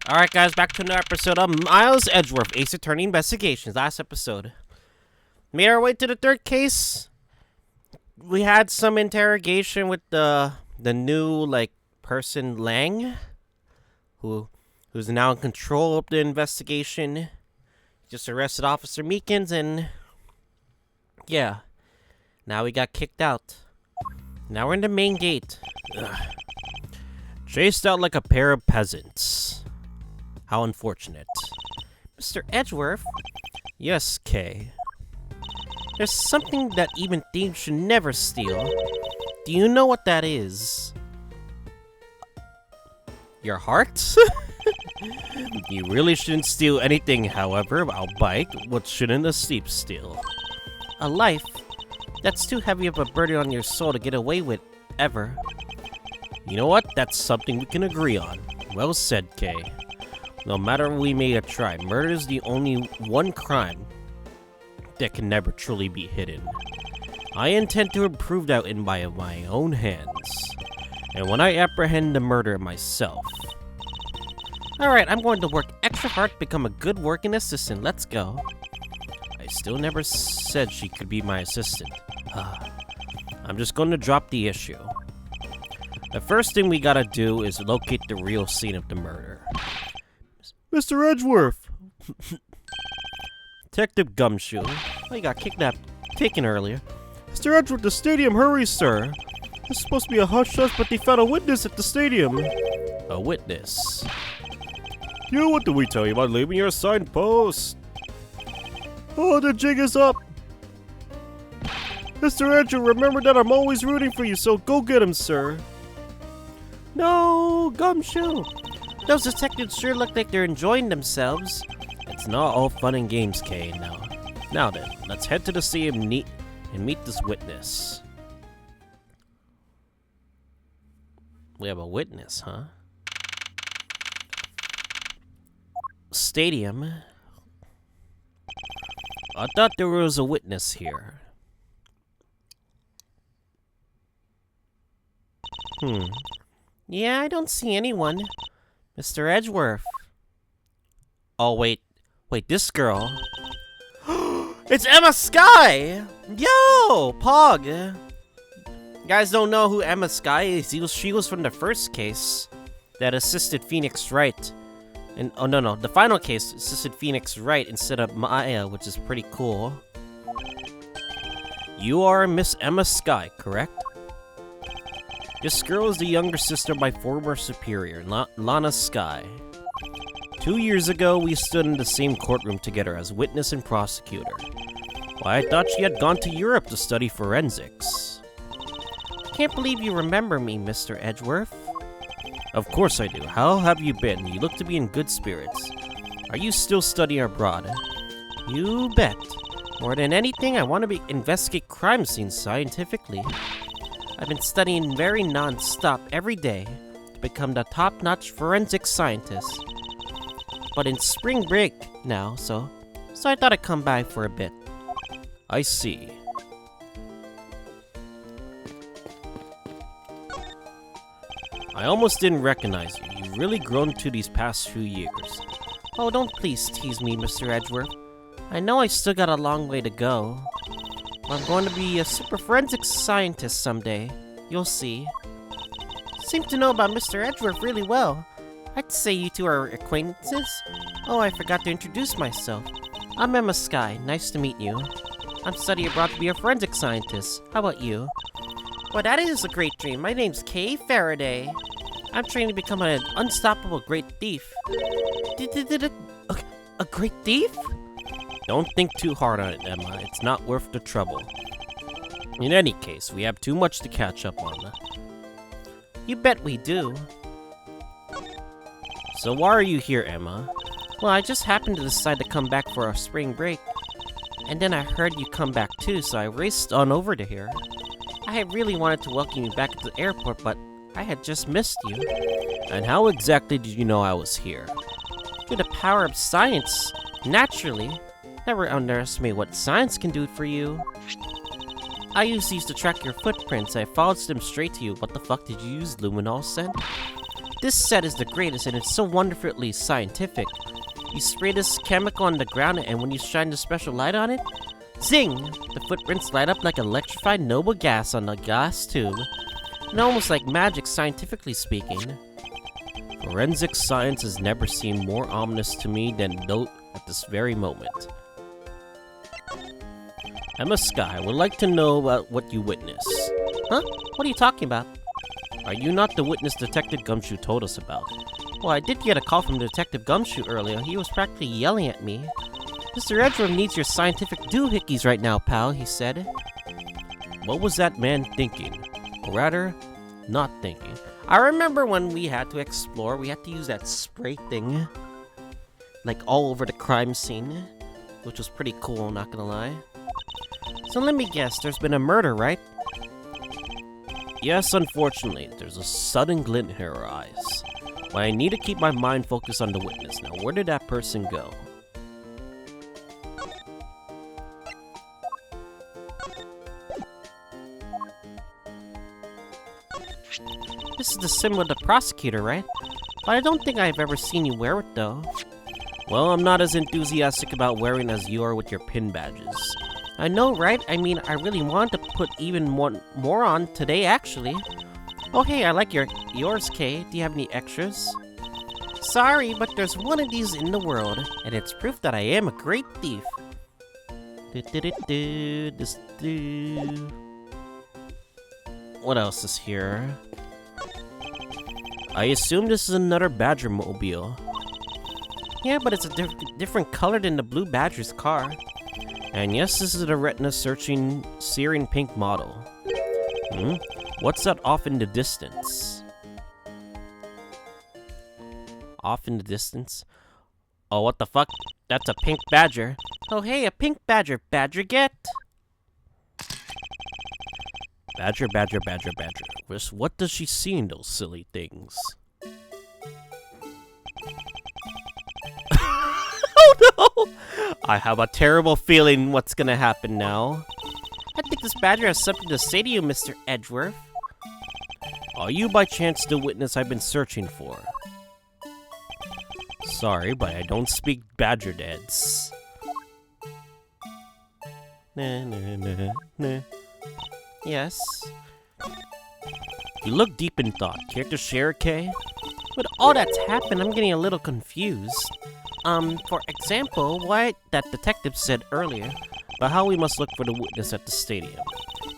Alright guys, back to another episode of Miles Edgeworth, Ace Attorney Investigations. Last episode. Made our way to the third case. We had some interrogation with the new, person Lang. Who's now in control of the investigation. Just arrested Officer Meekins and... yeah. Now we got kicked out. Now we're in the main gate. Ugh. Chased out like a pair of peasants. How unfortunate. Mr. Edgeworth? Yes, Kay. There's something that even thieves should never steal. Do you know what that is? Your heart? You really shouldn't steal anything, however, albeit what shouldn't a thief steal? A life? That's too heavy of a burden on your soul to get away with, ever. You know what? That's something we can agree on. Well said, Kay. No matter what we may try, murder is the only one crime that can never truly be hidden. I intend to prove that in my own hands. And when I apprehend the murderer myself. Alright, I'm going to work extra hard to become a good working assistant. Let's go. I still never said she could be my assistant. I'm just going to drop the issue. The first thing we gotta do is locate the real scene of the murder. Mr. Edgeworth! Detective Gumshoe. Oh, you got taken earlier. Mr. Edgeworth, the stadium, hurry, sir! It's supposed to be a hush-hush, but they found a witness at the stadium. A witness? You, what did we tell you about leaving your assigned post? Oh, the jig is up! Mr. Edgeworth, remember that I'm always rooting for you, so go get him, sir. No, Gumshoe! Those detectives sure look like they're enjoying themselves. It's not all fun and games, Kay. Now then, let's head to the stadium and meet this witness. We have a witness, huh? Stadium. I thought there was a witness here. Yeah, I don't see anyone. Mr. Edgeworth. Oh, wait, this girl. It's Ema Skye! Yo, Pog! You guys don't know who Ema Skye is. She was from the first case that assisted Phoenix Wright. And, oh, no, the final case assisted Phoenix Wright instead of Maya, which is pretty cool. You are Miss Ema Skye, correct? This girl is the younger sister of my former superior, Lana Skye. 2 years ago, we stood in the same courtroom together as witness and prosecutor. Why, I thought she had gone to Europe to study forensics. Can't believe you remember me, Mr. Edgeworth. Of course I do. How have you been? You look to be in good spirits. Are you still studying abroad? You bet. More than anything, I want to investigate crime scenes scientifically. I've been studying very non-stop every day to become the top-notch forensic scientist. But in spring break now, so I thought I'd come by for a bit. I see. I almost didn't recognize you. You've really grown to these past few years. Oh, don't please tease me, Mr. Edgeworth. I know I still got a long way to go. I'm going to be a super forensic scientist someday. You'll see. Seem to know about Mr. Edgeworth really well. I'd say you two are acquaintances. Oh, I forgot to introduce myself. I'm Ema Skye. Nice to meet you. I'm studying abroad to be a forensic scientist. How about you? Well, that is a great dream. My name's Kay Faraday. I'm training to become an unstoppable great thief. A great thief? Don't think too hard on it, Emma. It's not worth the trouble. In any case, we have too much to catch up on. You bet we do. So why are you here, Emma? Well, I just happened to decide to come back for our spring break. And then I heard you come back too, so I raced on over to here. I had really wanted to welcome you back at the airport, but I had just missed you. And how exactly did you know I was here? Through the power of science, naturally. Never underestimate what science can do for you. I used these to track your footprints. I followed them straight to you. What the fuck, did you use luminol scent? This set is the greatest and it's so wonderfully scientific. You spray this chemical on the ground and when you shine the special light on it, zing! The footprints light up like electrified noble gas on a glass tube. And almost like magic, scientifically speaking. Forensic science has never seemed more ominous to me than at this very moment. Ema Skye would like to know about what you witnessed. Huh? What are you talking about? Are you not the witness Detective Gumshoe told us about? Well, I did get a call from Detective Gumshoe earlier. He was practically yelling at me. Mr. Edgeworth needs your scientific doohickeys right now, pal, he said. What was that man thinking? Or rather, not thinking. I remember when we had to explore, we had to use that spray thing. Like all over the crime scene. Which was pretty cool, not gonna lie. So let me guess, there's been a murder, right? Yes, unfortunately, there's a sudden glint in her eyes. But I need to keep my mind focused on the witness. Now, where did that person go? This is the symbol of the prosecutor, right? But I don't think I've ever seen you wear it, though. Well, I'm not as enthusiastic about wearing as you are with your pin badges. I know, right? I mean, I really want to put even more on today, actually. Oh, hey, I like yours, Kay. Do you have any extras? Sorry, but there's one of these in the world, and it's proof that I am a great thief. What else is here? I assume this is another Badger mobile. Yeah, but it's a different color than the blue Badger's car. And yes, this is a retina-searching, searing pink model. What's that off in the distance? Off in the distance? Oh, what the fuck? That's a pink Badger. Oh, hey, a pink Badger. Badger get! Badger, Badger, Badger, Badger. What does she see in those silly things? Oh no! I have a terrible feeling what's gonna happen now. I think this Badger has something to say to you, Mr. Edgeworth. Are you by chance the witness I've been searching for? Sorry, but I don't speak Badger dance. Nah, nah, nah, nah. Yes? You look deep in thought. Care to share, Kay? With all that's happened, I'm getting a little confused. For example, what that detective said earlier about how we must look for the witness at the stadium.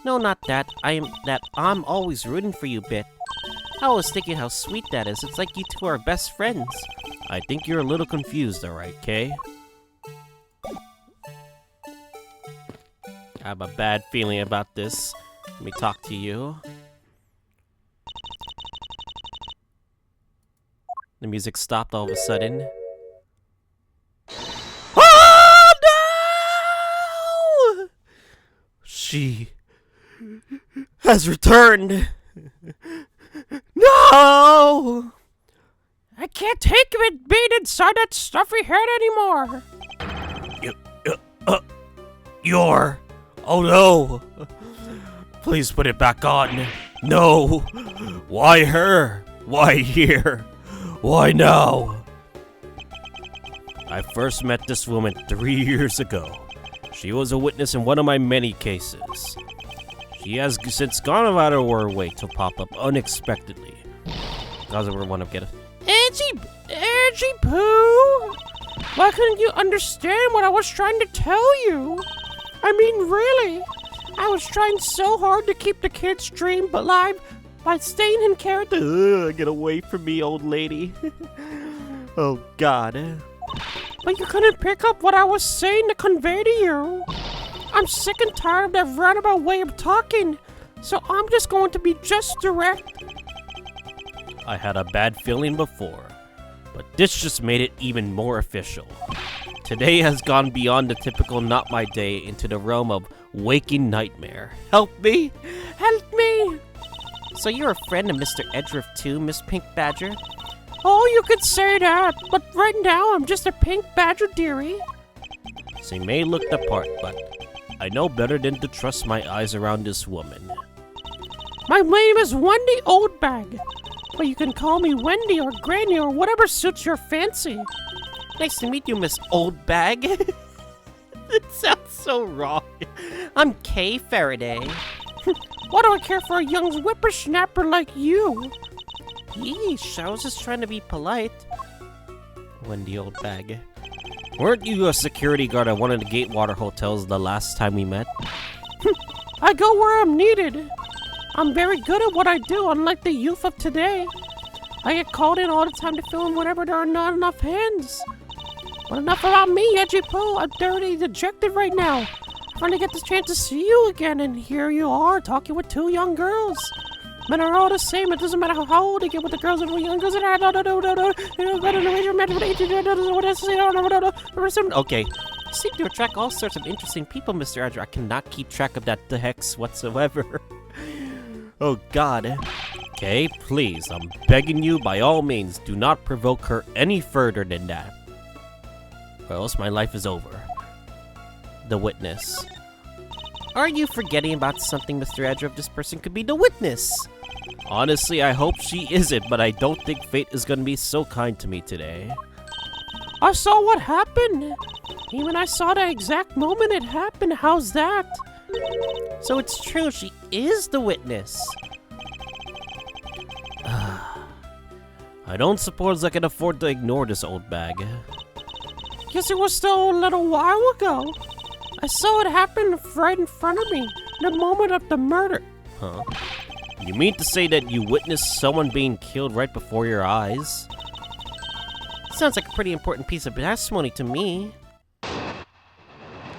No, not that. I'm always rooting for you, bit. I was thinking how sweet that is. It's like you two are best friends. I think you're a little confused, alright, Kay? I have a bad feeling about this. Let me talk to you. The music stopped all of a sudden. Oh no! She has returned. No! I can't take it being inside that stuffy head anymore. Oh no! Please put it back on. No! Why her? Why here? Why now? I first met this woman 3 years ago. She was a witness in one of my many cases. She has since gone out of her way to pop up unexpectedly. Doesn't want to get Edgy Poo! Why couldn't you understand what I was trying to tell you? I mean, really? I was trying so hard to keep the kid's dream alive by staying in character. Ugh, get away from me, old lady. Oh, God. But you couldn't pick up what I was saying to convey to you. I'm sick and tired of that roundabout way of talking, so I'm just going to be just direct. I had a bad feeling before, but this just made it even more official. Today has gone beyond the typical not my day into the realm of waking nightmare. Help me! Help me! So you're a friend of Mr. Edgeworth too, Miss Pink Badger? Oh, you could say that, but right now I'm just a Pink Badger dearie. She may look the part, but I know better than to trust my eyes around this woman. My name is Wendy Oldbag. but you can call me Wendy or Granny or whatever suits your fancy. Nice to meet you, Miss Oldbag. It sounds so wrong. I'm Kay Faraday. Why do I care for a young whippersnapper like you? Yeesh, I was just trying to be polite. Wendy Oldbag. Weren't you a security guard at one of the Gatewater hotels the last time we met? I go where I'm needed. I'm very good at what I do, unlike the youth of today. I get called in all the time to film whenever there are not enough hands. But enough about me, Edgy Poo. I'm dirty dejected right now. I finally get this chance to see you again, and here you are, talking with two young girls. Men are all the same. It doesn't matter how old they get with the girls and the young girls. Okay. You seem to attract all sorts of interesting people, Mr. Edgeworth. I cannot keep track of that hex whatsoever. Oh, God. Okay, please, I'm begging you, by all means, do not provoke her any further than that. Or else my life is over. The witness. Are you forgetting about something, Mr. Edgeworth? This person could be the witness. Honestly, I hope she isn't, but I don't think fate is gonna be so kind to me today. I saw what happened. Even I saw the exact moment it happened. How's that? So it's true, she is the witness. I don't suppose I can afford to ignore this old bag. Guess it was still a little while ago. I saw it happen right in front of me, the moment of the murder. Huh? You mean to say that you witnessed someone being killed right before your eyes? Sounds like a pretty important piece of testimony to me.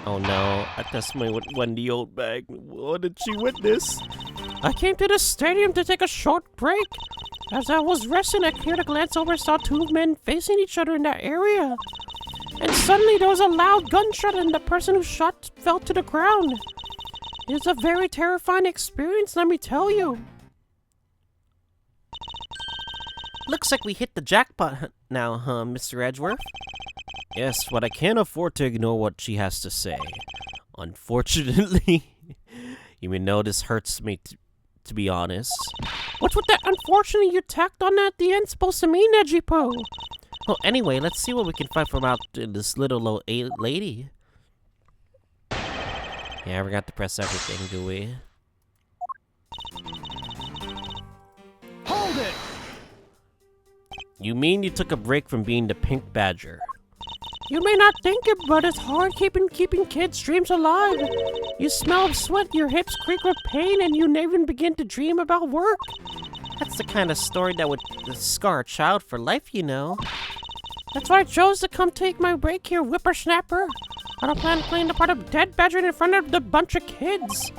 Oh no, a testimony with Wendy Oldbag. What did she witness? I came to the stadium to take a short break. As I was resting, I cleared a glance over and saw two men facing each other in that area. And suddenly there was a loud gunshot and the person who shot fell to the ground. It was a very terrifying experience, let me tell you. Looks like we hit the jackpot now, huh, Mr. Edgeworth? Yes, but I can't afford to ignore what she has to say. Unfortunately, you may know this hurts me, to be honest. What's with that unfortunately you tacked on at the end supposed to mean, Edgy Poo? Well, anyway, let's see what we can find from out this little old lady. Yeah, I forgot to press everything, do we? Hold it! You mean you took a break from being the Pink Badger? You may not think it, but it's hard keeping kids' dreams alive. You smell of sweat, your hips creak with pain, and you even begin to dream about work. That's the kind of story that would scar a child for life, you know. That's why I chose to come take my break here, whippersnapper. I don't plan on playing the part of dead badger in front of the bunch of kids.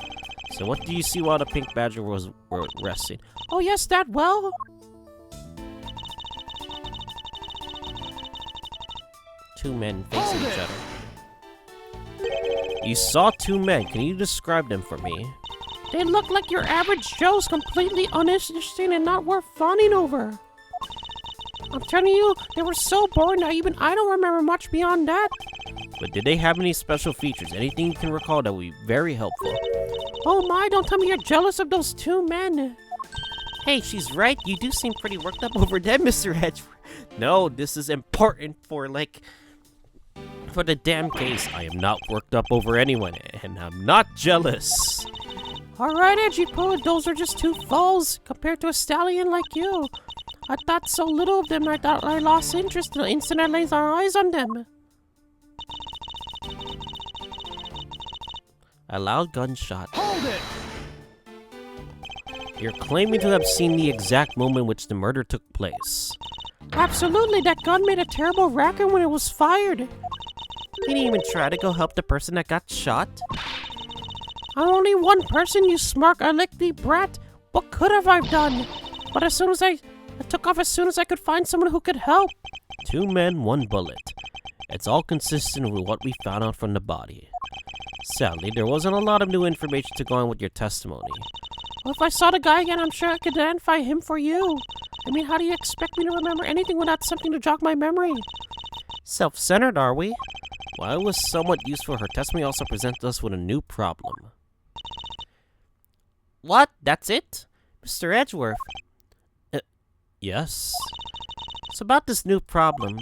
So what do you see while the Pink Badger was resting? Oh yes, that well. Two men facing each other. You saw two men. Can you describe them for me? They look like your average Joes, completely uninteresting and not worth fawning over. I'm telling you, they were so boring that even I don't remember much beyond that. But did they have any special features? Anything you can recall that would be very helpful? Oh my, don't tell me you're jealous of those two men. Hey, she's right. You do seem pretty worked up over them, Mr. Edgeworth. No, this is important for the damn case. I am not worked up over anyone, and I'm not jealous. Alright, Edgy Poo, those are just two foals compared to a stallion like you. I thought so little of them, I thought I lost interest the instant I laid our eyes on them. A loud gunshot. Hold it! You're claiming to have seen the exact moment in which the murder took place. Absolutely, that gun made a terrible racket when it was fired. You didn't even try to go help the person that got shot? I'm only one person, you smart alecky brat. What could have I done? But as soon as I took off as soon as I could find someone who could help. Two men, one bullet. It's all consistent with what we found out from the body. Sadly, there wasn't a lot of new information to go on with your testimony. Well, if I saw the guy again, I'm sure I could identify him for you. I mean, how do you expect me to remember anything without something to jog my memory? Self-centered, are we? While it was somewhat useful, her testimony also presented us with a new problem. What? That's it? Mr. Edgeworth? Yes? It's about this new problem.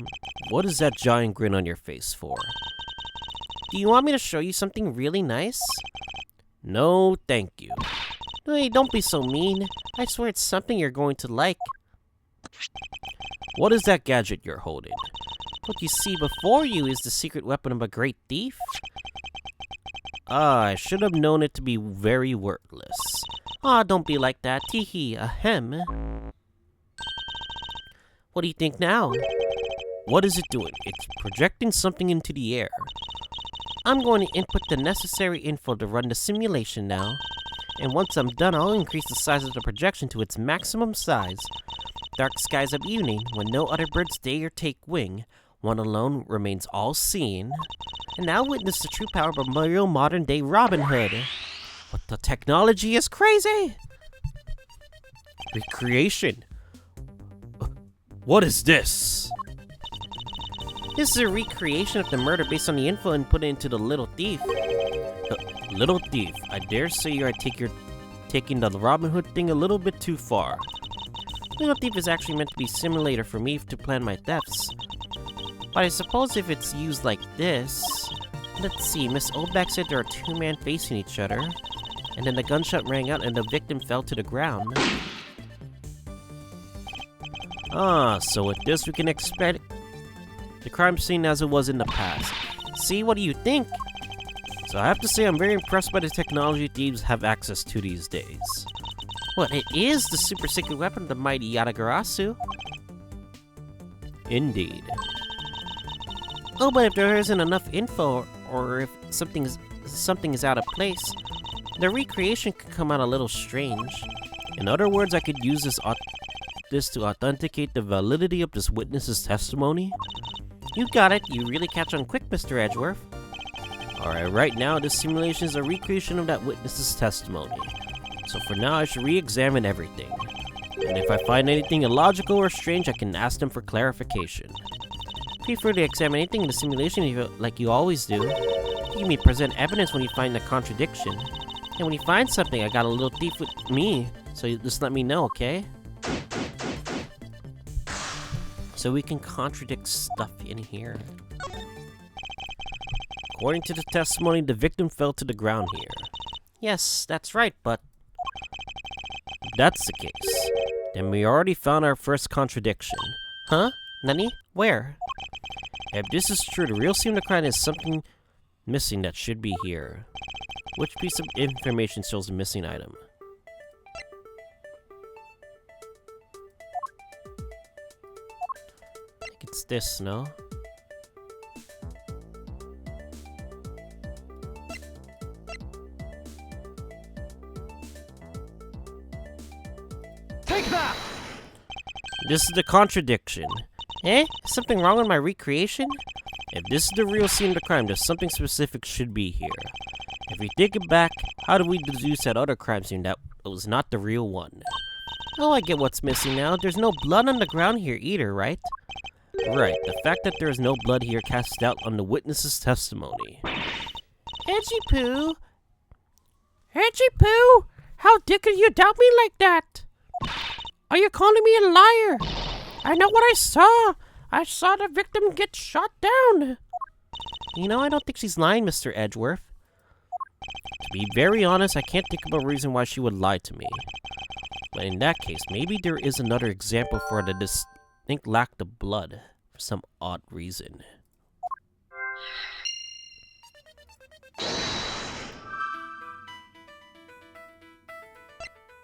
What is that giant grin on your face for? Do you want me to show you something really nice? No, thank you. Hey, don't be so mean. I swear it's something you're going to like. What is that gadget you're holding? What you see before you is the secret weapon of a great thief? Ah, I should have known it to be very worthless. Ah, don't be like that. Teehee, ahem. What do you think now? What is it doing? It's projecting something into the air. I'm going to input the necessary info to run the simulation now. And once I'm done, I'll increase the size of the projection to its maximum size. Dark skies of evening, when no other birds dare take wing, one alone remains all-seeing. And now witness the true power of a real modern-day Robin Hood. But the technology is crazy! Recreation? What is this? This is a recreation of the murder based on the info input into the Little Thief. Little Thief, I dare say you're taking the Robin Hood thing a little bit too far. Little Thief is actually meant to be a simulator for me to plan my thefts. But I suppose if it's used like this... Let's see, Miss Oldbag said there are two men facing each other. And then the gunshot rang out and the victim fell to the ground. Ah, so with this we can expect the crime scene as it was in the past. See, what do you think? So I have to say I'm very impressed by the technology thieves have access to these days. Well, it is the super secret weapon of the mighty Yatagarasu. Indeed. Oh, but if there isn't enough info, or if something is out of place, the recreation could come out a little strange. In other words, I could use this to authenticate the validity of this witness's testimony. You got it. You really catch on quick, Mr. Edgeworth. Alright, right now, this simulation is a recreation of that witness's testimony. So for now, I should re-examine everything. And if I find anything illogical or strange, I can ask them for clarification. Feel free to examine anything in the simulation like you always do. You may present evidence when you find a contradiction. And when you find something, I got a little thief with me, so you just let me know, okay? So we can contradict stuff in here. According to the testimony, the victim fell to the ground here. Yes, that's right, but... if that's the case, then we already found our first contradiction. Huh? Nani? Where? If this is true, the real scene of the crime is something missing that should be here. Which piece of information shows the missing item? I think it's this, no? Take that! This is the contradiction. Eh? Is something wrong with my recreation? If this is the real scene of the crime, then something specific should be here. If we take it back, how do we deduce that other crime scene that was not the real one? Oh, I get what's missing now. There's no blood on the ground here either, right? Right. The fact that there is no blood here casts doubt on the witness's testimony. Edgy Poo! Edgy Poo! How could you doubt me like that? Are you calling me a liar? I know what I saw! I saw the victim get shot down! You know, I don't think she's lying, Mr. Edgeworth. To be very honest, I can't think of a reason why she would lie to me. But in that case, maybe there is another example for the distinct lack of blood, for some odd reason.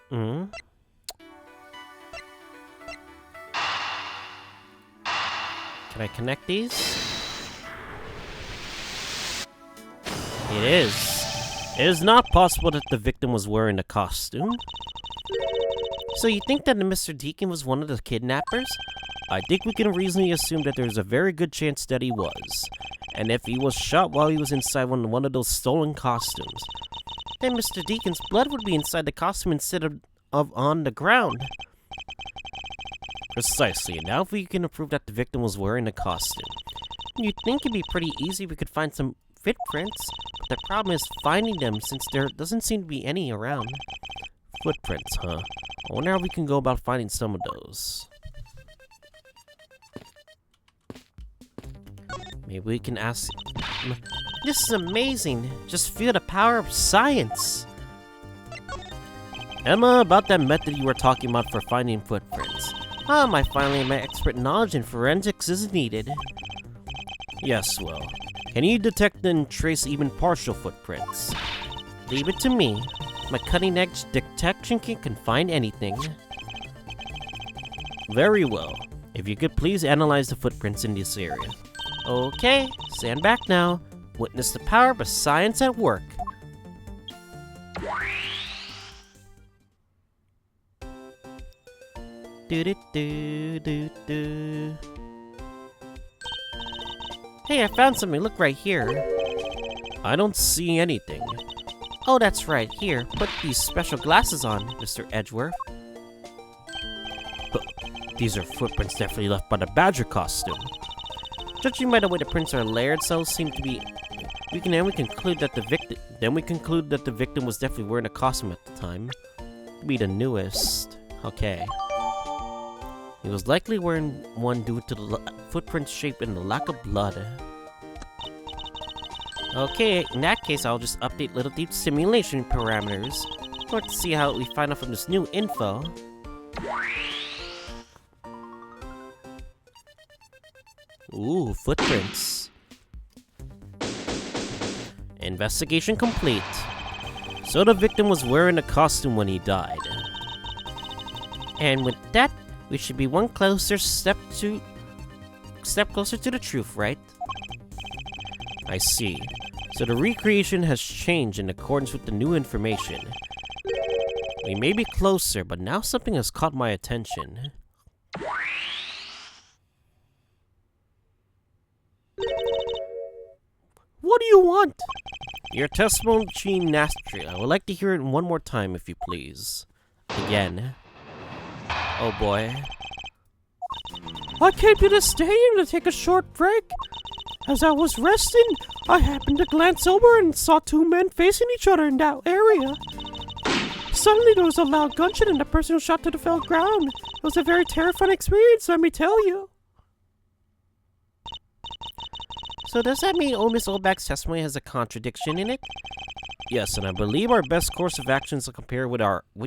Hmm? Can I connect these? It is. It is not possible that the victim was wearing a costume. So you think that Mr. Deacon was one of the kidnappers? I think we can reasonably assume that there's a very good chance that he was. And if he was shot while he was inside one of those stolen costumes, then Mr. Deacon's blood would be inside the costume instead of on the ground. Precisely, and now if we can prove that the victim was wearing a costume, you'd think it'd be pretty easy if we could find some footprints, but the problem is finding them since there doesn't seem to be any around. Footprints, huh? I wonder how we can go about finding some of those. Maybe we can ask... This is amazing. Just feel the power of science. Emma, about that method you were talking about for finding footprints. Finally, my expert knowledge in forensics is needed. Yes, well, can you detect and trace even partial footprints? Leave it to me. My cutting-edge detection kit can find anything. Very well. If you could please analyze the footprints in this area. Okay, stand back now. Witness the power of science at work. Do-do-do-do-do. Hey, I found something. Look right here. I don't see anything. Oh, that's right. Here, put these special glasses on, Mr. Edgeworth. These are footprints definitely left by the badger costume. Judging by the way the prints are layered, cells seem to be. We conclude that the victim was definitely wearing a costume at the time. Be the newest. Okay. He was likely wearing one due to the footprint shape and the lack of blood. Okay, in that case, I'll just update Little Thief's simulation parameters. Let's see how we find out from this new info. Ooh, footprints. Investigation complete. So the victim was wearing a costume when he died. And with that, we should be one step closer to the truth, right? I see. So the recreation has changed in accordance with the new information. We may be closer, but now something has caught my attention. What do you want? Your testimony, Nastri. I would like to hear it one more time, if you please. Again. Oh boy. I came to the stadium to take a short break. As I was resting, I happened to glance over and saw two men facing each other in that area. Suddenly there was a loud gunshot and the person was shot to the fell ground. It was a very terrifying experience, let me tell you. So does that mean Miss Oldbag's testimony has a contradiction in it? Yes, and I believe our best course of action is to compare with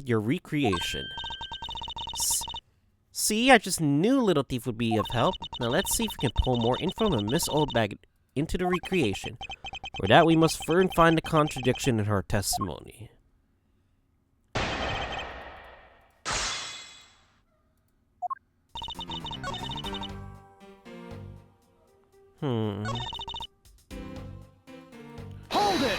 your recreation. See, I just knew Little Thief would be of help. Now let's see if we can pull more info from Miss Oldbag into the recreation. For that, we must first find the contradiction in her testimony. Hold it!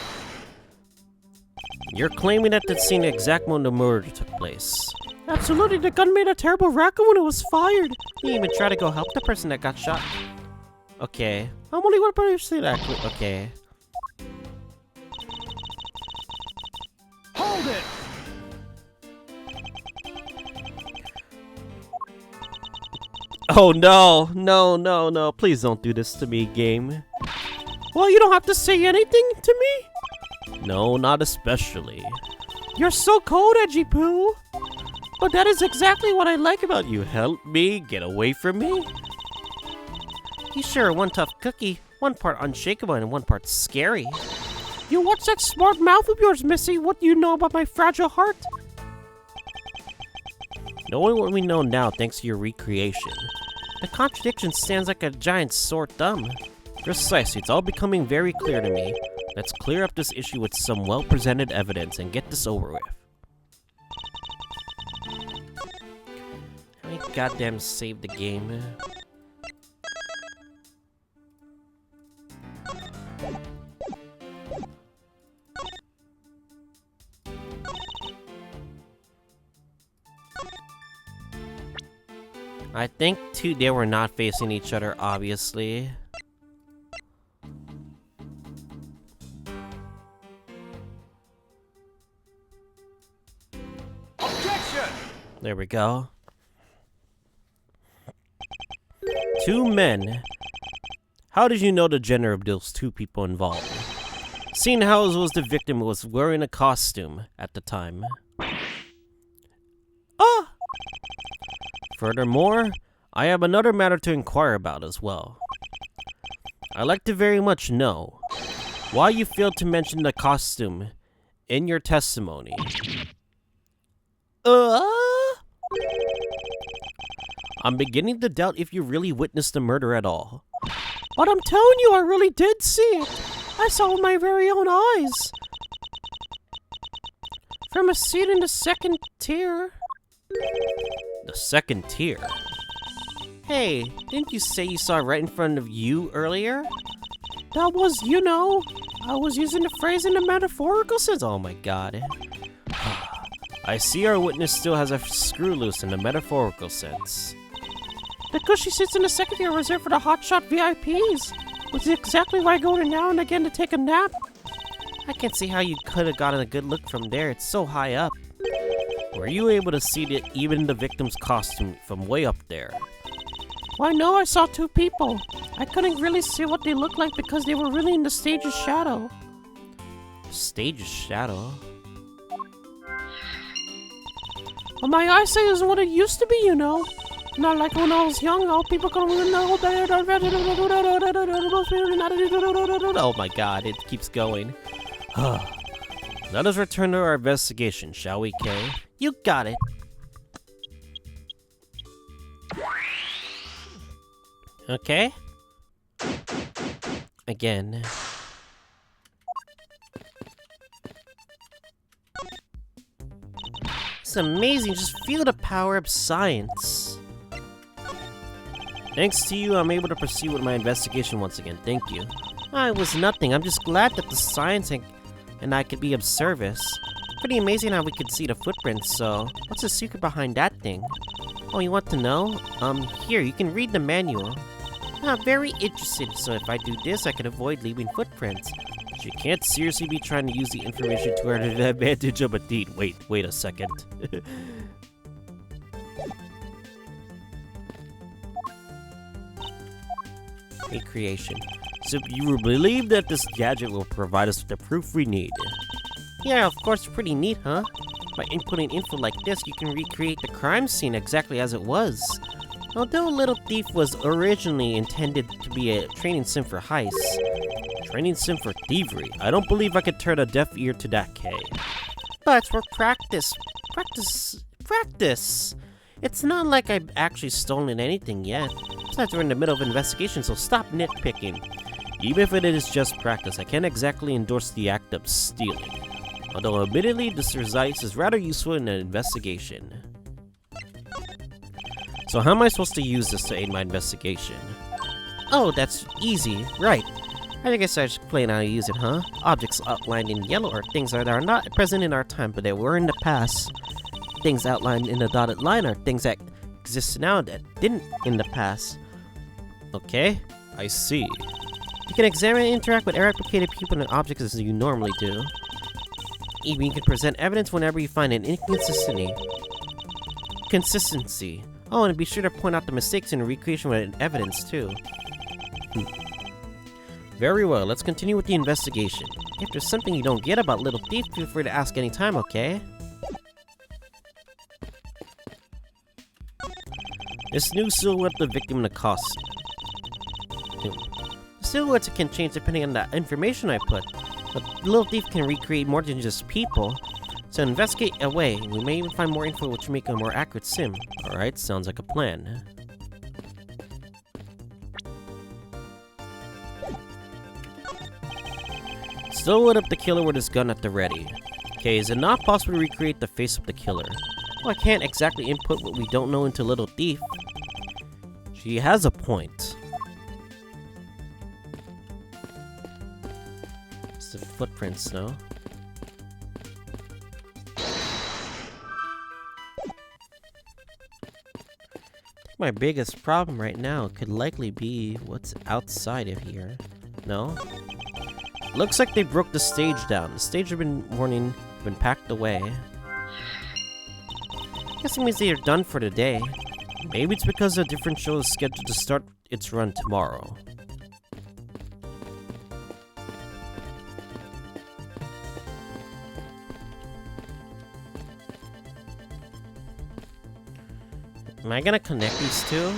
You're claiming that the scene exact moment the murder took place. Absolutely, the gun made a terrible racket when it was fired. You didn't even try to go help the person that got shot. Okay. I'm only one person actually. Okay. Hold it! Oh no! No, no, no. Please don't do this to me, game. Well, you don't have to say anything to me? No, not especially. You're so cold, Edgy Poo. But that is exactly what I like about you. You help me get away from me? You sure are one tough cookie. One part unshakable and one part scary. You watch that smart mouth of yours, Missy. What do you know about my fragile heart? Knowing what we know now thanks to your recreation, the contradiction stands like a giant sore thumb. Precisely, it's all becoming very clear to me. Let's clear up this issue with some well-presented evidence and get this over with. Let me goddamn save the game. I think too they were not facing each other, obviously. Objection! There we go. Two men. How did you know the gender of those two people involved? Seeing how it was the victim who was wearing a costume at the time. Ah! Furthermore, I have another matter to inquire about as well. I'd like to very much know why you failed to mention the costume in your testimony. I'm beginning to doubt if you really witnessed the murder at all. But I'm telling you, I really did see it. I saw it with my very own eyes. From a seat in the second tier. The second tier? Hey, didn't you say you saw it right in front of you earlier? That was, I was using the phrase in a metaphorical sense. Oh my god. I see our witness still has a screw loose in the metaphorical sense. Because she sits in the second tier reserved for the hotshot VIPs, which is exactly why I go there now and again to take a nap. I can't see how you could have gotten a good look from there. It's so high up. Were you able to see even the victim's costume from way up there? Why, no, I saw two people. I couldn't really see what they looked like because they were really in the stage's shadow. Stage's shadow? Well, my eyesight isn't what it used to be, Not like when I was young, all people come in the whole day. Oh my god, it keeps going. Let us return to our investigation, shall we, Kay? You got it. Okay. Again. It's amazing, just feel the power of science. Thanks to you, I'm able to proceed with my investigation once again. Thank you. It was nothing. I'm just glad that the science and I could be of service. Pretty amazing how we could see the footprints, so what's the secret behind that thing? Oh, you want to know? Here, you can read the manual. Very interested, so if I do this, I can avoid leaving footprints. She can't seriously be trying to use the information to her advantage of a deed. Wait a second. Recreation. So you believe that this gadget will provide us with the proof we need? Yeah, of course, pretty neat, huh? By inputting info like this, you can recreate the crime scene exactly as it was. Although Little Thief was originally intended to be a training sim for heists, training sim for thievery, I don't believe I could turn a deaf ear to that, Kay. But for practice. It's not like I've actually stolen anything yet. Besides, we're in the middle of an investigation, so stop nitpicking. Even if it is just practice, I can't exactly endorse the act of stealing. Although admittedly, this result is rather useful in an investigation. So how am I supposed to use this to aid my investigation? Oh, that's easy, right. I guess I should explain how to use it, huh? Objects outlined in yellow are things that are not present in our time, but they were in the past. Things outlined in the dotted line are things that exist now that didn't in the past. Okay, I see. You can examine and interact with replicated people and objects as you normally do. Even you can present evidence whenever you find an inconsistency. Oh, and be sure to point out the mistakes in recreation with evidence, too. Very well, let's continue with the investigation. If there's something you don't get about Little Thief, feel free to ask anytime, okay? This new silhouette of the victim in the costume. The silhouettes can change depending on the information I put, but Little Thief can recreate more than just people. So investigate away, we may even find more info which make a more accurate sim. Alright, sounds like a plan. Silhouette of the killer with his gun at the ready. Okay, is it not possible to recreate the face of the killer? Well, I can't exactly input what we don't know into Little Thief. She has a point. It's the footprints, though. My biggest problem right now could likely be what's outside of here. No? Looks like they broke the stage down. The stage had been packed away. Guess it means they are done for the day. Maybe it's because a different show is scheduled to start its run tomorrow. Am I gonna connect these two?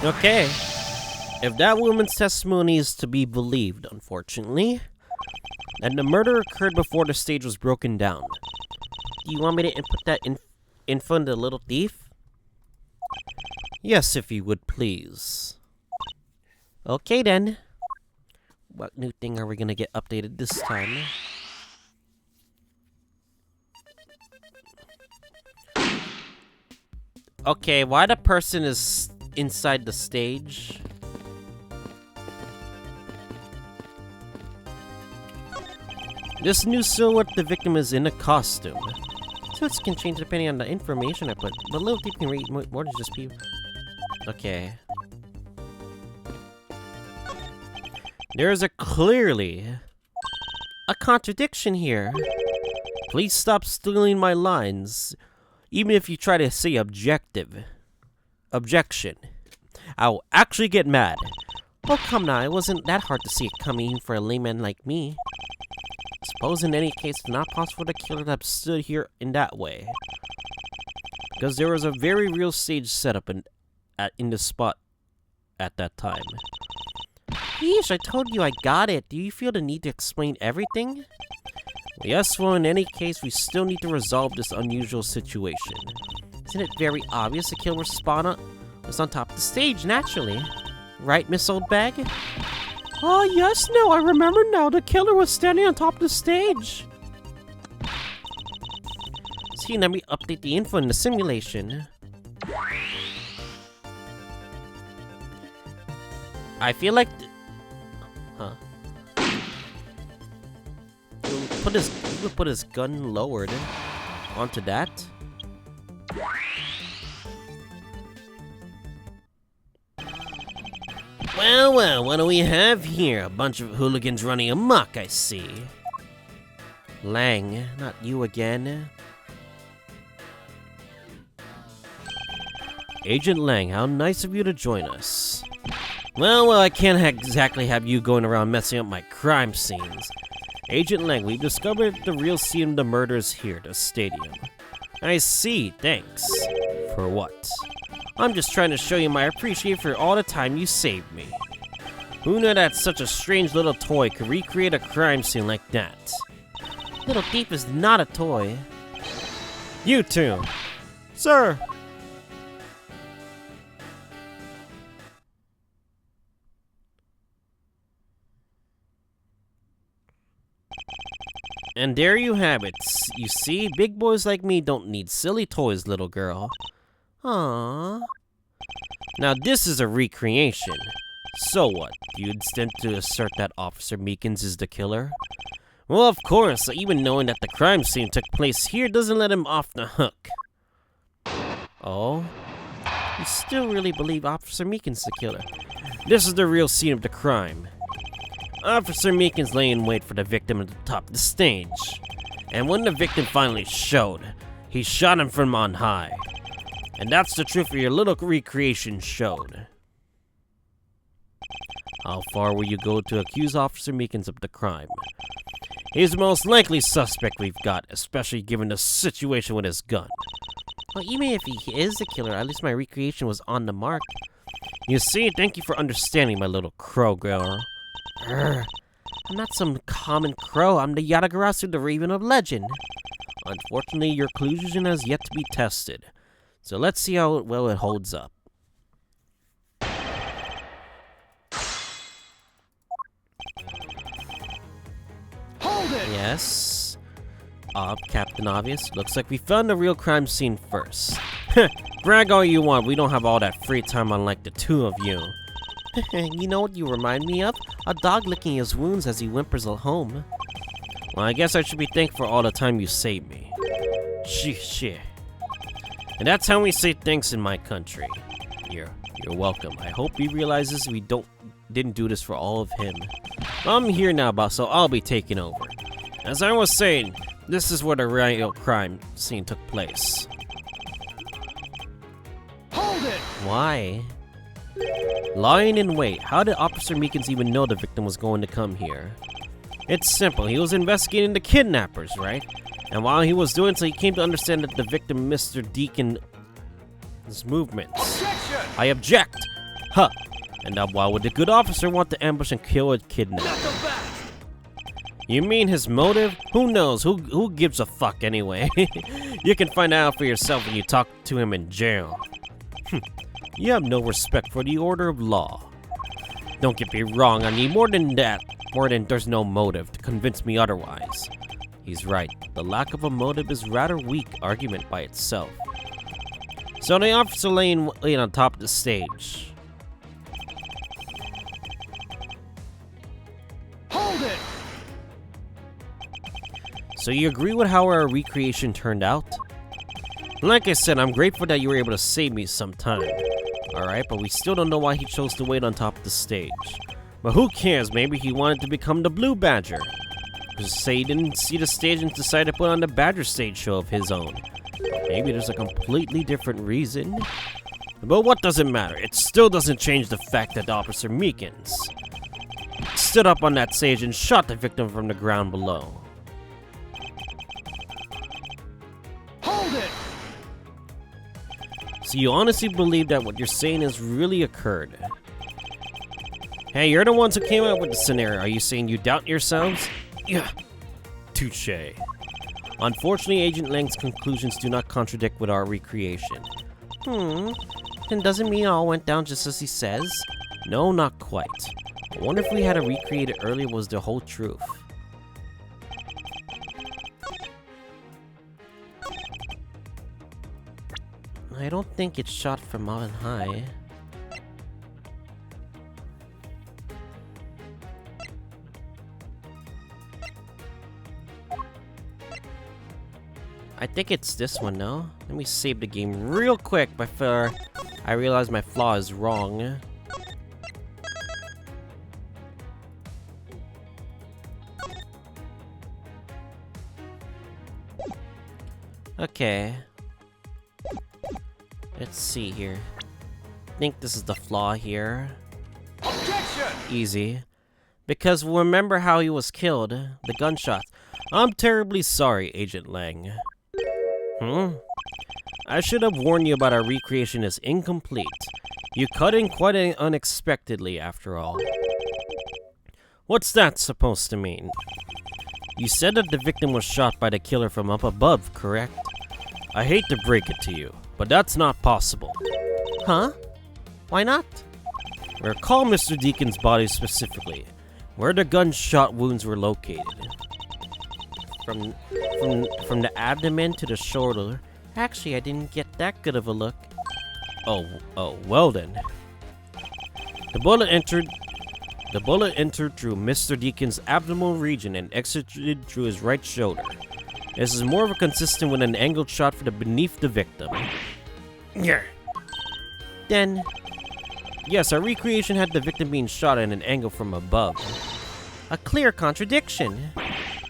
Okay. If that woman's testimony is to be believed, unfortunately, and the murder occurred before the stage was broken down, do you want me to input that info into the little thief? Yes, if you would please. Okay then. What new thing are we gonna get updated this time? Okay, why the person is inside the stage? This new silhouette, the victim is in a costume. Silhouettes can change depending on the information I put, but little thief can read more than just people. Okay. There is clearly a contradiction here. Please stop stealing my lines. Even if you try to say objection, I'll actually get mad. Oh, come now, it wasn't that hard to see it coming for a layman like me. Suppose in any case it's not possible to kill it have stood here in that way. Because there was a very real stage setup in the spot at that time. Yeesh, I told you I got it. Do you feel the need to explain everything? Well, yes, well, in any case, we still need to resolve this unusual situation. Isn't it very obvious the killer was on top of the stage, naturally? Right, Miss Oldbag? Oh, yes, no, I remember now. The killer was standing on top of the stage. See, let me update the info in the simulation. I feel like... Huh. He would put his gun lowered onto that. Well, well, what do we have here? A bunch of hooligans running amok, I see. Lang, not you again. Agent Lang, how nice of you to join us. Well, I can't exactly have you going around messing up my crime scenes. Agent Lang, we've discovered the real scene of the murders here, the stadium. I see, thanks. For what? I'm just trying to show you my appreciation for all the time you saved me. Who knew that such a strange little toy could recreate a crime scene like that? Little thief is not a toy. You two! Sir! And there you have it. You see, big boys like me don't need silly toys, little girl. Aww. Now this is a recreation. So what? Do you intend to assert that Officer Meekins is the killer? Well, of course, even knowing that the crime scene took place here doesn't let him off the hook. Oh? You still really believe Officer Meekins is the killer? This is the real scene of the crime. Officer Meekins lay in wait for the victim at the top of the stage. And when the victim finally showed, he shot him from on high. And that's the truth your little recreation showed. How far will you go to accuse Officer Meekins of the crime? He's the most likely suspect we've got, especially given the situation with his gun. Well, even if he is the killer, at least my recreation was on the mark. You see, thank you for understanding, my little crow girl. I'm not some common crow. I'm the Yatagarasu, the Raven of Legend. Unfortunately, your conclusion has yet to be tested. So let's see how well it holds up. Hold it! Yes. Captain Obvious. Looks like we found the real crime scene first. Brag all you want. We don't have all that free time unlike the two of you. You know what you remind me of? A dog licking his wounds as he whimpers at home. Well, I guess I should be thankful for all the time you saved me. Shit. And that's how we say thanks in my country. You're welcome. I hope he realizes we didn't do this for all of him. I'm here now, boss, so I'll be taking over. As I was saying, this is where the real crime scene took place. Hold it! Why? Lying in wait. How did Officer Meekins even know the victim was going to come here? It's simple. He was investigating the kidnappers, right? And while he was doing so, he came to understand that the victim, Mr. Deacon's movements. Objection! I object! Huh. And now why would the good officer want to ambush and kill a kidnapper? You mean his motive? Who knows? Who gives a fuck anyway? You can find out for yourself when you talk to him in jail. You have no respect for the order of law. Don't get me wrong, I need more than that. More than there's no motive to convince me otherwise. He's right. The lack of a motive is rather weak argument by itself. So the officer laying on top of the stage. Hold it! So you agree with how our recreation turned out? Like I said, I'm grateful that you were able to save me some time. Alright, but we still don't know why he chose to wait on top of the stage. But who cares, maybe he wanted to become the Blue Badger. Just say he didn't see the stage and decided to put on the Badger stage show of his own. Maybe there's a completely different reason. But what does it matter? It still doesn't change the fact that Officer Meekins stood up on that stage and shot the victim from the ground below. Hold it! So you honestly believe that what you're saying has really occurred? Hey, you're the ones who came up with the scenario. Are you saying you doubt yourselves? Yeah. Touché. Unfortunately, Agent Lang's conclusions do not contradict with our recreation. Then doesn't mean it all went down just as he says? No, not quite. I wonder if we had to recreate it earlier was the whole truth. I don't think it's shot from up high. I think it's this one, no? Let me save the game real quick before I realize my flaw is wrong. Okay. Let's see here. I think this is the flaw here. Objection! Easy. Because remember how he was killed? The gunshots. I'm terribly sorry, Agent Lang. I should have warned you about our recreation is incomplete. You cut in quite unexpectedly, after all. What's that supposed to mean? You said that the victim was shot by the killer from up above, correct? I hate to break it to you, but that's not possible. Huh? Why not? Recall Mr. Deacon's body specifically, where the gunshot wounds were located. From the abdomen to the shoulder. Actually, I didn't get that good of a look. Oh, well then. The bullet entered through Mr. Deacon's abdominal region and exited through his right shoulder. This is more of a consistent with an angled shot for the beneath the victim. Yeah. Then, yes, our recreation had the victim being shot at an angle from above. a clear contradiction.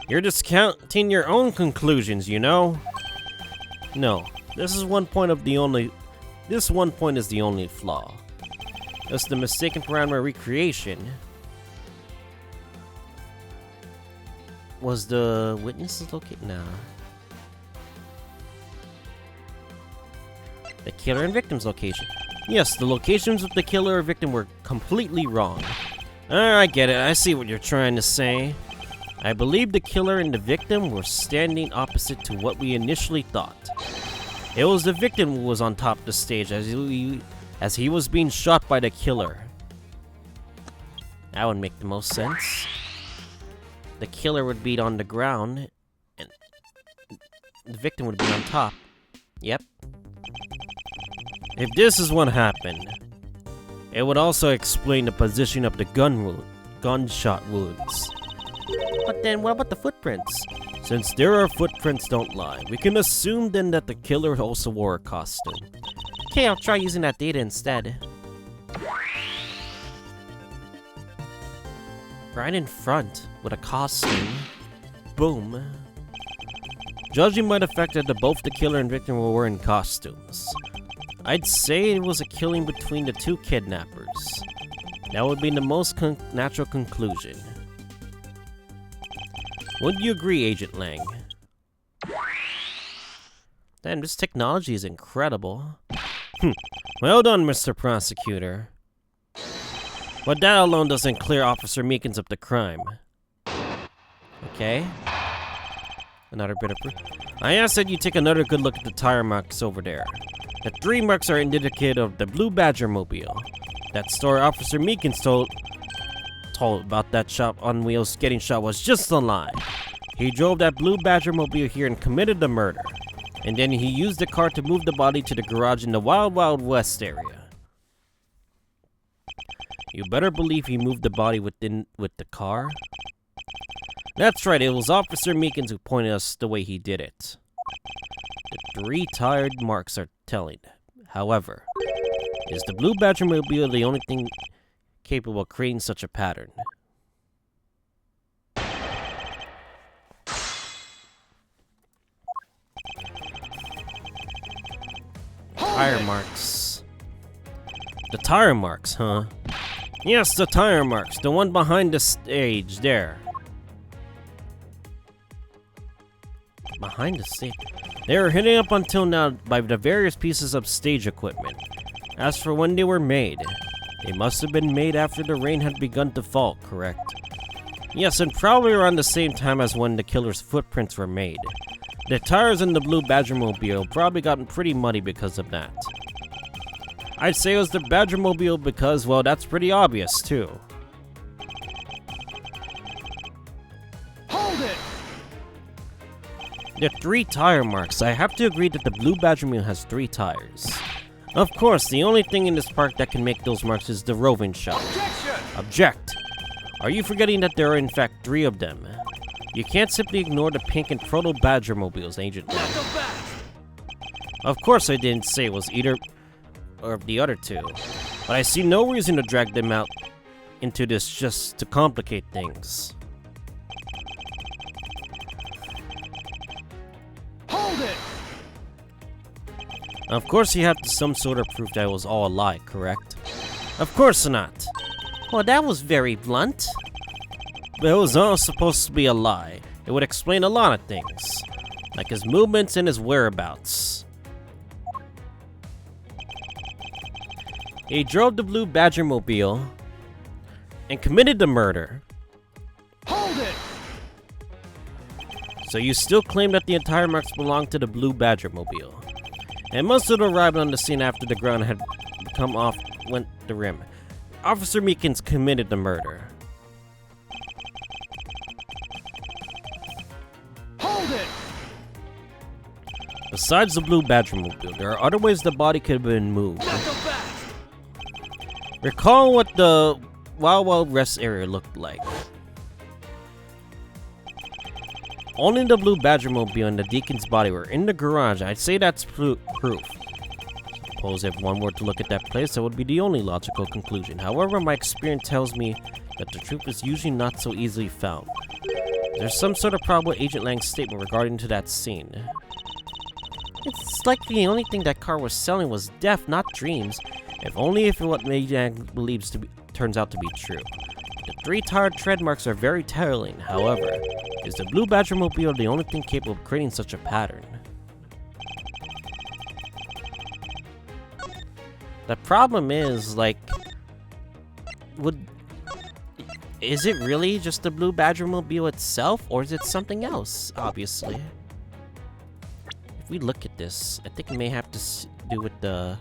You're discounting your own conclusions, you know? No, this one point is the only flaw. That's the mistaken parameter recreation. Was the witnesses located? Nah. The killer and victim's location. Yes, the locations of the killer or victim were completely wrong. I get it. I see what you're trying to say. I believe the killer and the victim were standing opposite to what we initially thought. It was the victim who was on top of the stage as he was being shot by the killer. That would make the most sense. The killer would be on the ground, and the victim would be on top. Yep. If this is what happened, it would also explain the position of the gunshot wounds. But then, what about the footprints? Since there are footprints don't lie, we can assume then that the killer also wore a costume. Okay, I'll try using that data instead. Right in front, with a costume. Boom. Judging by the fact that both the killer and victim were wearing costumes, I'd say it was a killing between the two kidnappers. That would be the most natural conclusion. Wouldn't you agree, Agent Lang? Damn, this technology is incredible. Well done, Mr. Prosecutor. But that alone doesn't clear Officer Meekins of the crime. Okay. Another bit of proof. I ask that you take another good look at the tire marks over there. The 3 marks are indicative of the Blue Badger mobile. That story Officer Meekins told about that shop on wheels getting shot was just a lie. He drove that Blue Badger mobile here and committed the murder. And then he used the car to move the body to the garage in the Wild Wild West area. You better believe he moved the body with the car. That's right, it was Officer Meekins who pointed us the way he did it. The 3 tired marks are telling. However, is the Blue Badger mobile the only thing capable of creating such a pattern? Tire marks. The tire marks, huh? Yes, the tire marks. The one behind the stage there. Behind the stage? They were hidden up until now by the various pieces of stage equipment. As for when they were made, they must have been made after the rain had begun to fall, correct? Yes, and probably around the same time as when the killer's footprints were made. The tires in the Blue Badger mobile probably gotten pretty muddy because of that. I'd say it was the Badger mobile because, well, that's pretty obvious, too. Hold it! The 3 tire marks. I have to agree that the Blue Badger mobile has 3 tires. Of course, the only thing in this park that can make those marks is the roving shop. Objection! Object! Are you forgetting that there are in fact 3 of them? You can't simply ignore the pink and proto Badger mobiles, Agent Not Lang. so fast! Of course I didn't say it was either of the other 2, but I see no reason to drag them out into this just to complicate things. Hold it! Of course you have some sort of proof that it was all a lie, correct? Of course not. Well, that was very blunt. But it was all supposed to be a lie. It would explain a lot of things, like his movements and his whereabouts. He drove the Blue Badger mobile and committed the murder. Hold it! So you still claim that the entire marks belong to the Blue Badger mobile. And most of them arrived on the scene after the ground had come off went the rim. Officer Meekins committed the murder. Hold it! Besides the Blue Badger mobile, there are other ways the body could have been moved. Not so fast! Recall what the Wild Wild West area looked like. Only the Blue Badger mobile and the Deacon's body were in the garage. I'd say that's proof. Suppose if one were to look at that place, that would be the only logical conclusion. However, my experience tells me that the truth is usually not so easily found. There's some sort of probable Agent Lang's statement regarding to that scene. It's like the only thing that car was selling was death, not dreams. If only if what Agent Lang believes turns out to be true. The 3 tired tread marks are very telling. However, is the Blue Badger mobile the only thing capable of creating such a pattern? The problem is, like, is it really just the Blue Badger mobile itself, or is it something else, obviously? If we look at this, I think it may have to do with the...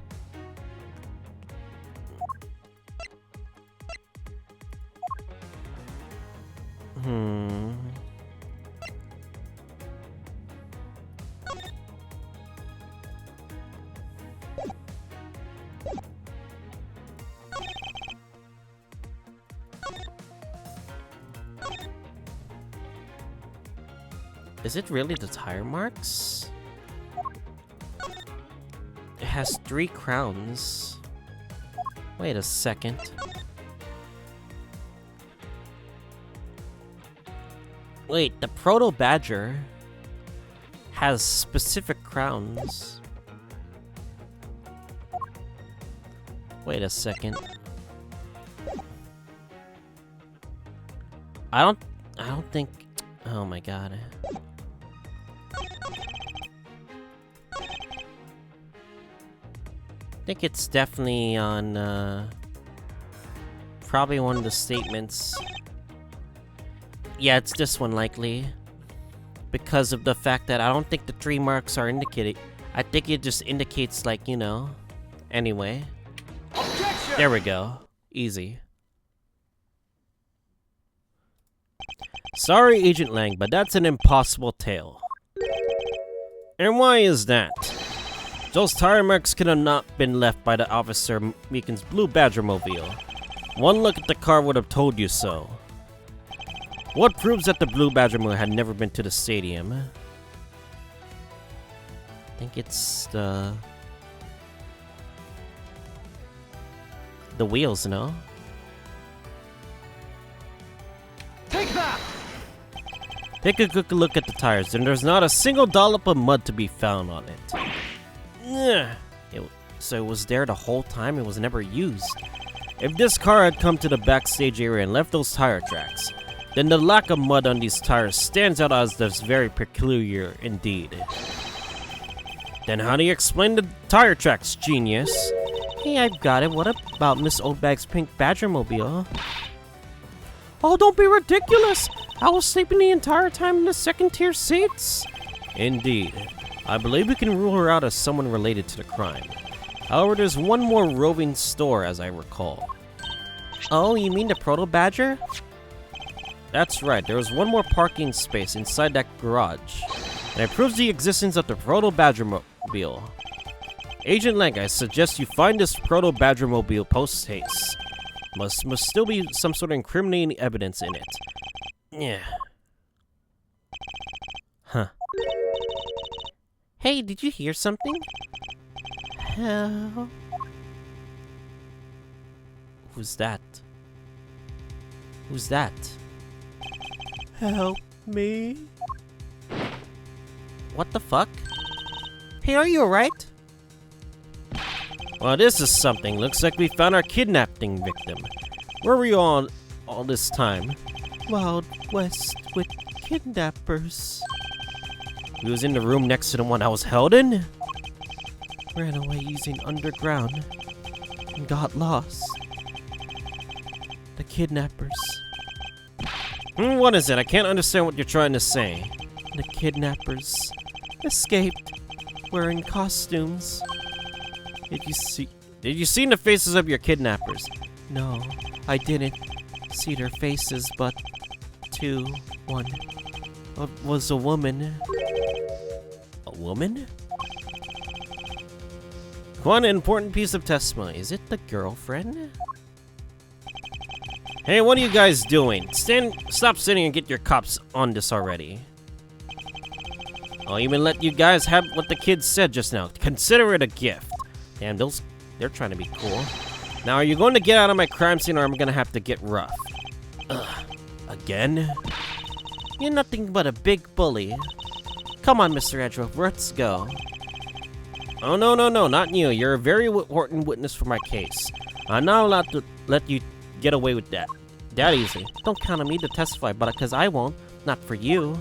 Is it really the tire marks? It has 3 crowns. Wait a second. Wait, the Proto Badger has specific crowns. Wait a second. I don't think... Oh my god. I think it's definitely on probably one of the statements. Yeah, it's this one likely. Because of the fact that I don't think the 3 marks are indicated. I think it just indicates, like, you know. Anyway. Objection! There we go. Easy. Sorry, Agent Lang, but that's an impossible tale. And why is that? Those tire marks could have not been left by the Officer Meekin's blue Badger mobile. One look at the car would have told you so. What proves that the blue Badger mobile had never been to the stadium? I think it's the wheels, no? Take that! Take a good look at the tires, and there's not a single dollop of mud to be found on it. So it was there the whole time, it was never used. If this car had come to the backstage area and left those tire tracks, then the lack of mud on these tires stands out as this very peculiar indeed. Then how do you explain the tire tracks, genius? Hey, I've got it. What about Miss Oldbag's pink Badger mobile? Oh, don't be ridiculous! I was sleeping the entire time in the second-tier seats. Indeed. I believe we can rule her out as someone related to the crime. However, there's one more roving store, as I recall. Oh, you mean the Proto Badger? That's right, there was one more parking space inside that garage. And it proves the existence of the Proto Badger mobile. Agent Lang, I suggest you find this Proto Badger mobile post-haste. Must still be some sort of incriminating evidence in it. Yeah. Huh. Hey, did you hear something? Help. Who's that? Who's that? Help me. What the fuck? Hey, are you alright? Well, this is something. Looks like we found our kidnapping victim. Where were you all this time? Wild West with kidnappers. He was in the room next to the one I was held in? Ran away using underground and got lost. The kidnappers. What is it? I can't understand what you're trying to say. The kidnappers escaped wearing costumes. Did you see the faces of your kidnappers? No, I didn't see their faces, but one was a woman. A woman? One important piece of testimony. Is it the girlfriend? Hey, what are you guys doing? Stop sitting and get your cops on this already. I'll even let you guys have what the kids said just now. Consider it a gift. Damn, they're trying to be cool. Now, are you going to get out of my crime scene or I'm going to have to get rough? Ugh. Again? You're nothing but a big bully. Come on, Mr. Edgeworth, let's go. Oh, no, not you. You're a very important witness for my case. I'm not allowed to let you get away with that easy. Don't count on me to testify, but because I won't. Not for you.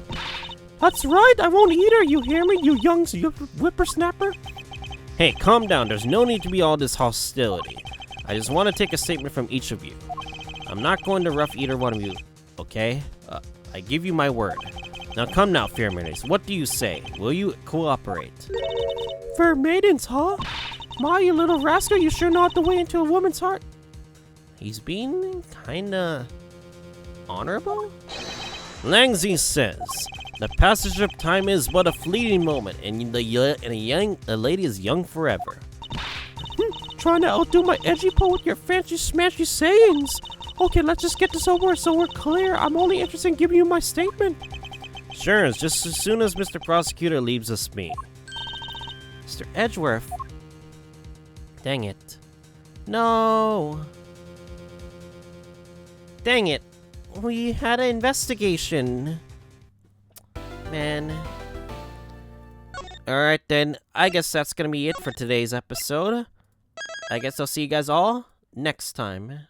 That's right, I won't either, you hear me, you young whippersnapper? Hey, calm down. There's no need to be all this hostility. I just want to take a statement from each of you. I'm not going to rough either one of you, okay? I give you my word. Now come now, fair maidens. What do you say? Will you cooperate? Fair maidens, huh? My, you little rascal, you sure know how to way into a woman's heart. He's being kinda honorable? Langzy says, the passage of time is but a fleeting moment, and the lady is young forever. Trying to outdo my edgy po with your fancy smashy sayings. Okay, let's just get this over so we're clear. I'm only interested in giving you my statement. Sure, it's just as soon as Mr. Prosecutor leaves us be. Mr. Edgeworth. Dang it. No. Dang it. We had an investigation. Man. Alright then, I guess that's gonna be it for today's episode. I guess I'll see you guys all next time.